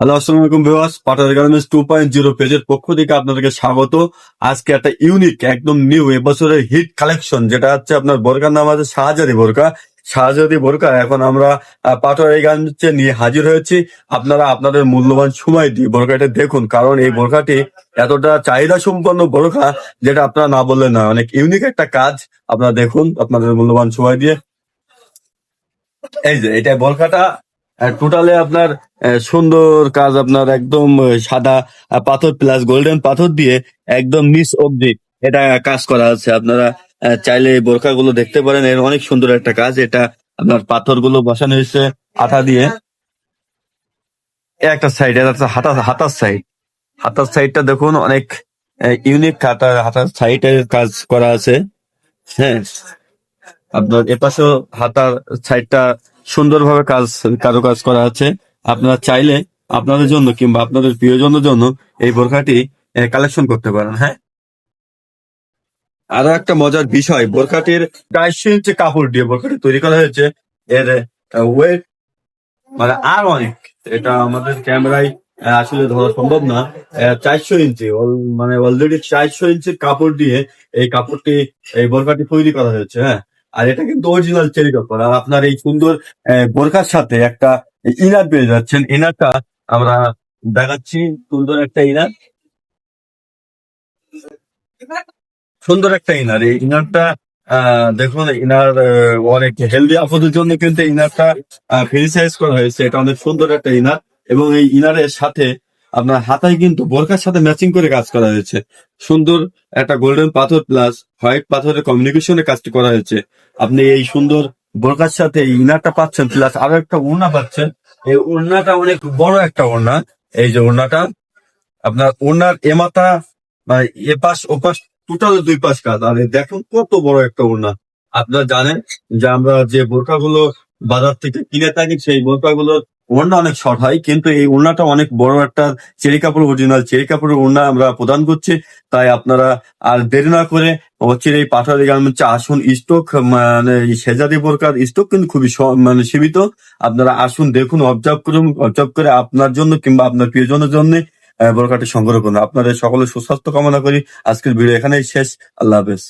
Hello, আসসালামু আলাইকুম viewers. পাঠার গার্মেন্টস 2.0 পেজের পক্ষ থেকে আপনাদেরকে স্বাগত। আজকে একটা ইউনিক একদম নিউ এবছরের হিট কালেকশন, যেটা হচ্ছে আপনার বোরকার নাম আছে শাহজাদি বোরকা। শাহজাদি বোরকা এখন আমরা পাঠার গার্মেন্টসে নিয়ে হাজির হয়েছি। আপনারা আপনাদের মূল্যবান সময় দিয়ে বোরকাটা দেখুন, কারণ এই বোরকাটি এতটা চাহিদা সম্পন্ন বোরকা, যেটা আপনারা না বললে না। অনেক ইউনিক একটা কাজ, আপনারা দেখুন আপনাদের মূল্যবান সময় দিয়ে। এই যে এটা বোরকাটা টোটালে আপনার সুন্দর কাজ, আপনার একদম সাদা পাথর প্লাস গোল্ডেন পাথর দিয়ে একদম নিচ অব্দি এটা কাজ করা আছে। আপনারা চাইলে এই বোরকাগুলো দেখতে পারেন, এর অনেক সুন্দর একটা কাজ। এটা আপনার পাথরগুলো বসানো হয়েছে আঠা দিয়ে। একটা সাইড, এটা হচ্ছে হাতার সাইড। হাতার সাইডটা দেখুন, অনেক ইউনিক হাতার সাইডের কাজ করা আছে। হ্যাঁ, আপনার এপাশেও হাতার সাইডটা সুন্দরভাবে কারুকাজ করা আছে। আপনারা চাইলে আপনাদের জন্য কিংবা আপনাদের প্রিয়জনের জন্য এই বোরখাটি কালেকশন করতে পারেন। হ্যাঁ, আরো একটা মজার বিষয়, বোরখাটির 250 ইঞ্চি কাপড় দিয়ে বোরখাটি তৈরি করা হয়েছে। এর ওয়েট মানে আর অনেক, এটা আমাদের ক্যামেরায় আসলে ধরা সম্ভব না। 400 ইঞ্চি, মানে অলরেডি 400 ইঞ্চির কাপড় দিয়ে এই কাপড়টি, এই বোরকাটি তৈরি করা হয়েছে। হ্যাঁ, আর এটা কিন্তু অরিজিনাল চেরি কাপড়। আর আপনার এই সুন্দর বোরকার সাথে একটা ইনার পেয়ে যাচ্ছেন। ইনারটা আমরা দেখাচ্ছি, সুন্দর একটা ইনার, সুন্দর একটা ইনার। এই ইনারটা দেখুন, ইনার অনেক হেলদি আপদের জন্য কিন্তু ইনারটা ফ্রি সাইজ করা হয়েছে। এটা অনেক সুন্দর একটা ইনার, এবং এই ইনারের সাথে আপনার হাতায় কিন্তু বোরকার সাথে ম্যাচিং করে কাজ করা হয়েছে। সুন্দর একটা গোল্ডেন পাথর প্লাস হোয়াইট পাথরের কমিউনিকেশনের কাজটি করা হয়েছে। আপনি এই সুন্দর বোরকার সাথে এই ইনারটা পাচ্ছেন, প্লাস আরো একটা ওড়না পাচ্ছেন। এই ওড়নাটা অনেক বড় একটা ওড়না। এই যে ওড়নাটা, আপনার ওড়নার এমাথা মানে এপাশ ওপাশ টোটাল 2 পাশ কাজ। আর এই দেখুন কত বড় একটা ওড়না। আপনারা জানেন যে আমরা যে বোরকাগুলো বাজার থেকে কিনে থাকি, সেই বোরকাগুলোর ওড়না অনেক শর্ট হয়, কিন্তু এই ওড়নাটা অনেক বড় একটা চেরি কাপড়, অরিজিনাল চেরি কাপড়ের ওড়না আমরা প্রদান করছি। তাই আপনারা আর দেরি না করে হচ্ছে এই পাঠারি গার্মেন্টসে আসুন। স্টক মানে এই শেজাদি বোরকার স্টক কিন্তু খুবই মানে সীমিত। আপনারা আসুন, দেখুন, অবজার্ভ করুন, অবজার্ভ করে আপনার জন্য কিংবা আপনার প্রিয়জনের জন্য বোরকাটি সংগ্রহ করুন। আপনাদের সকলের সুস্বাস্থ্য কামনা করি। আজকের ভিডিও এখানেই শেষ। আল্লাহ হাফেজ।